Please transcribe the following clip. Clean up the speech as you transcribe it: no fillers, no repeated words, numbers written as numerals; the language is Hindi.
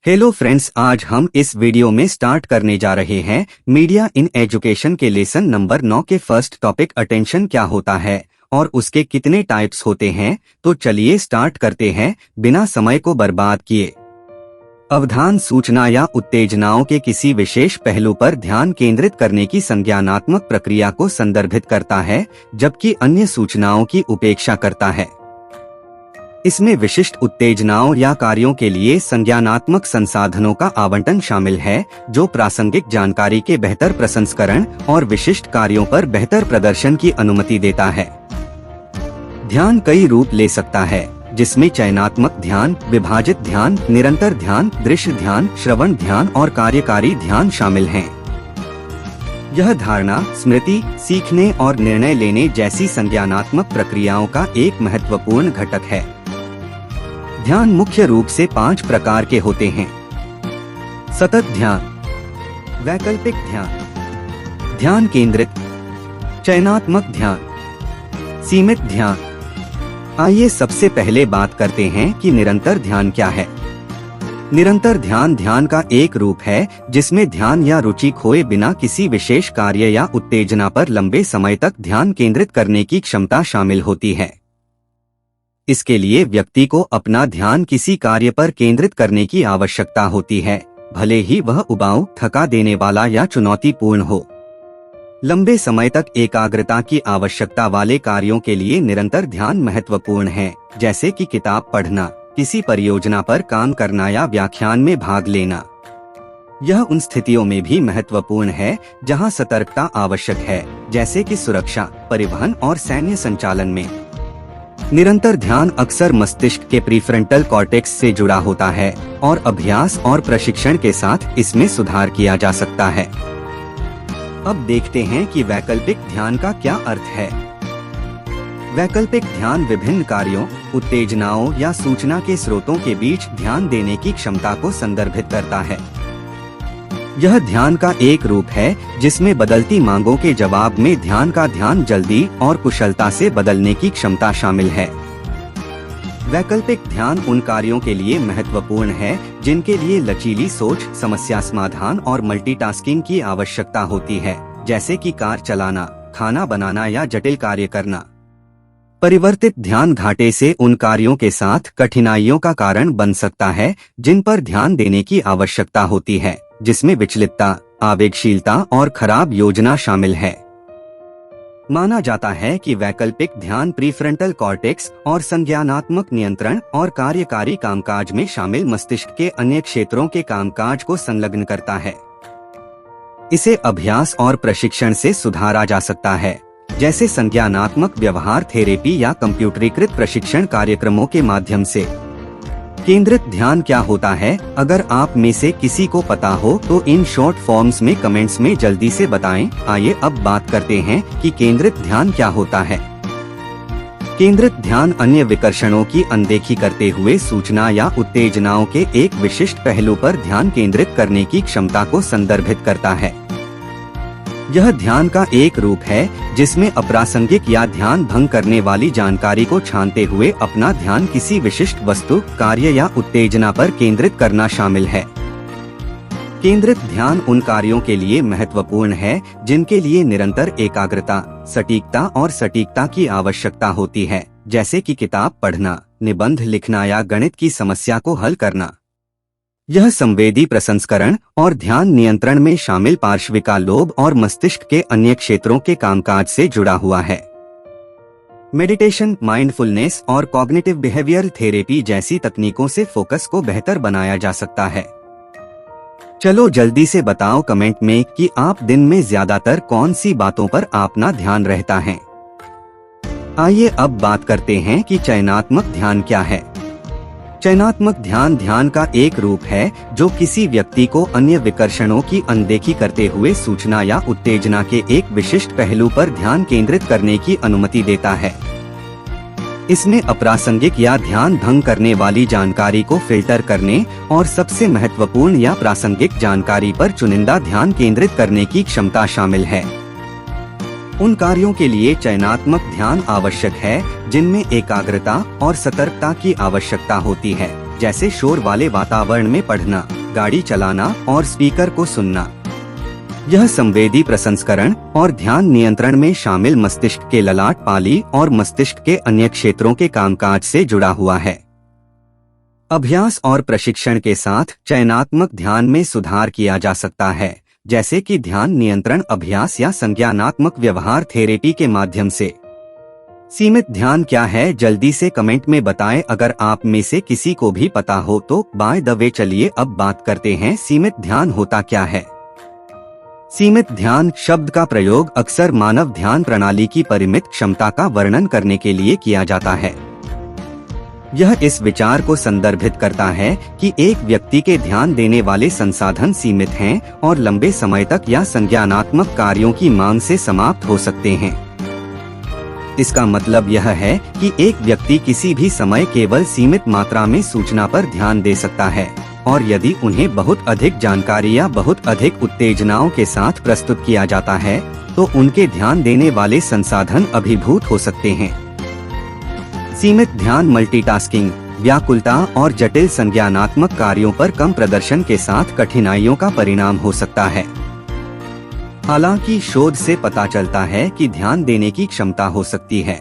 हेलो फ्रेंड्स, आज हम इस वीडियो में स्टार्ट करने जा रहे हैं मीडिया इन एजुकेशन के लेसन नंबर 9 के फर्स्ट टॉपिक अटेंशन क्या होता है और उसके कितने टाइप्स होते हैं। तो चलिए स्टार्ट करते हैं बिना समय को बर्बाद किए। अवधान सूचना या उत्तेजनाओं के किसी विशेष पहलू पर ध्यान केंद्रित करने की संज्ञानात्मक प्रक्रिया को संदर्भित करता है, जबकि अन्य सूचनाओं की उपेक्षा करता है। इसमें विशिष्ट उत्तेजनाओं या कार्यों के लिए संज्ञानात्मक संसाधनों का आवंटन शामिल है, जो प्रासंगिक जानकारी के बेहतर प्रसंस्करण और विशिष्ट कार्यों पर बेहतर प्रदर्शन की अनुमति देता है। ध्यान कई रूप ले सकता है, जिसमें चयनात्मक ध्यान, विभाजित ध्यान, निरंतर ध्यान, दृश्य ध्यान, श्रवण ध्यान और कार्यकारी ध्यान शामिल हैं। यह धारणा, स्मृति, सीखने और निर्णय लेने जैसी संज्ञानात्मक प्रक्रियाओं का एक महत्वपूर्ण घटक है। ध्यान मुख्य रूप से 5 प्रकार के होते हैं: सतत ध्यान, वैकल्पिक ध्यान, ध्यान केंद्रित, चयनात्मक ध्यान, सीमित ध्यान। आइए सबसे पहले बात करते हैं कि निरंतर ध्यान क्या है। निरंतर ध्यान ध्यान का एक रूप है जिसमें ध्यान या रुचि खोए बिना किसी विशेष कार्य या उत्तेजना पर लंबे समय तक ध्यान केंद्रित करने की क्षमता शामिल होती है। इसके लिए व्यक्ति को अपना ध्यान किसी कार्य पर केंद्रित करने की आवश्यकता होती है, भले ही वह उबाऊ, थका देने वाला या चुनौतीपूर्ण हो। लंबे समय तक एकाग्रता की आवश्यकता वाले कार्यों के लिए निरंतर ध्यान महत्वपूर्ण है, जैसे कि किताब पढ़ना, किसी परियोजना पर काम करना या व्याख्यान में भाग लेना। यह उन स्थितियों में भी महत्वपूर्ण है जहां सतर्कता आवश्यक है, जैसे कि सुरक्षा, परिवहन और सैन्य संचालन में। निरंतर ध्यान अक्सर मस्तिष्क के प्रीफ्रंटल कॉर्टेक्स से जुड़ा होता है और अभ्यास और प्रशिक्षण के साथ इसमें सुधार किया जा सकता है। अब देखते हैं कि वैकल्पिक ध्यान का क्या अर्थ है। वैकल्पिक ध्यान विभिन्न कार्यों, उत्तेजनाओं या सूचना के स्रोतों के बीच ध्यान देने की क्षमता को संदर्भित करता है। यह ध्यान का एक रूप है जिसमें बदलती मांगों के जवाब में ध्यान जल्दी और कुशलता से बदलने की क्षमता शामिल है। वैकल्पिक ध्यान उन कार्यों के लिए महत्वपूर्ण है जिनके लिए लचीली सोच, समस्या समाधान और मल्टीटास्किंग की आवश्यकता होती है, जैसे कि कार चलाना, खाना बनाना या जटिल कार्य करना। परिवर्तित ध्यान घाटे से उन कार्यों के साथ कठिनाइयों का कारण बन सकता है जिन पर ध्यान देने की आवश्यकता होती है, जिसमें विचलितता, आवेगशीलता और खराब योजना शामिल है। माना जाता है कि वैकल्पिक ध्यान प्रीफ्रंटल कॉर्टेक्स और संज्ञानात्मक नियंत्रण और कार्यकारी कामकाज में शामिल मस्तिष्क के अन्य क्षेत्रों के कामकाज को संलग्न करता है। इसे अभ्यास और प्रशिक्षण से सुधारा जा सकता है, जैसे संज्ञानात्मक व्यवहार थेरेपी या कंप्यूटरीकृत प्रशिक्षण कार्यक्रमों के माध्यम से। केंद्रित ध्यान क्या होता है? अगर आप में से किसी को पता हो तो इन शॉर्ट फॉर्म्स में कमेंट्स में जल्दी से बताएं। आइए अब बात करते हैं कि केंद्रित ध्यान क्या होता है। केंद्रित ध्यान अन्य विकर्षणों की अनदेखी करते हुए सूचना या उत्तेजनाओं के एक विशिष्ट पहलू पर ध्यान केंद्रित करने की क्षमता को संदर्भित करता है। यह ध्यान का एक रूप है जिसमें अप्रासंगिक या ध्यान भंग करने वाली जानकारी को छानते हुए अपना ध्यान किसी विशिष्ट वस्तु, कार्य या उत्तेजना पर केंद्रित करना शामिल है। केंद्रित ध्यान उन कार्यों के लिए महत्वपूर्ण है जिनके लिए निरंतर एकाग्रता, सटीकता और सटीकता की आवश्यकता होती है, जैसे कि किताब पढ़ना, निबंध लिखना या गणित की समस्या को हल करना। यह संवेदी प्रसंस्करण और ध्यान नियंत्रण में शामिल पार्श्विका लोब और मस्तिष्क के अन्य क्षेत्रों के कामकाज से जुड़ा हुआ है। मेडिटेशन, माइंडफुलनेस और कॉग्निटिव बिहेवियरल थेरेपी जैसी तकनीकों से फोकस को बेहतर बनाया जा सकता है। चलो जल्दी से बताओ कमेंट में कि आप दिन में ज्यादातर कौन सी बातों पर अपना ध्यान रहता है। आइए अब बात करते हैं कि चयनात्मक ध्यान क्या है। चयनात्मक ध्यान ध्यान का एक रूप है जो किसी व्यक्ति को अन्य विकर्षणों की अनदेखी करते हुए सूचना या उत्तेजना के एक विशिष्ट पहलू पर ध्यान केंद्रित करने की अनुमति देता है। इसमें अप्रासंगिक या ध्यान भंग करने वाली जानकारी को फिल्टर करने और सबसे महत्वपूर्ण या प्रासंगिक जानकारी पर चुनिंदा ध्यान केंद्रित करने की क्षमता शामिल है। उन कार्यों के लिए चयनात्मक ध्यान आवश्यक है जिनमें एकाग्रता और सतर्कता की आवश्यकता होती है, जैसे शोर वाले वातावरण में पढ़ना, गाड़ी चलाना और स्पीकर को सुनना। यह संवेदी प्रसंस्करण और ध्यान नियंत्रण में शामिल मस्तिष्क के ललाट पाली और मस्तिष्क के अन्य क्षेत्रों के कामकाज से जुड़ा हुआ है। अभ्यास और प्रशिक्षण के साथ चयनात्मक ध्यान में सुधार किया जा सकता है, जैसे कि ध्यान नियंत्रण अभ्यास या संज्ञानात्मक व्यवहार थेरेपी के माध्यम से। सीमित ध्यान क्या है, जल्दी से कमेंट में बताएं अगर आप में से किसी को भी पता हो तो। बाय द वे चलिए अब बात करते हैं सीमित ध्यान होता क्या है। सीमित ध्यान शब्द का प्रयोग अक्सर मानव ध्यान प्रणाली की परिमित क्षमता का वर्णन करने के लिए किया जाता है। यह इस विचार को संदर्भित करता है कि एक व्यक्ति के ध्यान देने वाले संसाधन सीमित हैं और लंबे समय तक या संज्ञानात्मक कार्यों की मांग से समाप्त हो सकते हैं। इसका मतलब यह है कि एक व्यक्ति किसी भी समय केवल सीमित मात्रा में सूचना पर ध्यान दे सकता है, और यदि उन्हें बहुत अधिक जानकारी या बहुत अधिक उत्तेजनाओं के साथ प्रस्तुत किया जाता है तो उनके ध्यान देने वाले संसाधन अभिभूत हो सकते हैं। सीमित ध्यान मल्टीटास्किंग, व्याकुलता और जटिल संज्ञानात्मक कार्यों पर कम प्रदर्शन के साथ कठिनाइयों का परिणाम हो सकता है। हालांकि शोध से पता चलता है कि ध्यान देने की क्षमता हो सकती है,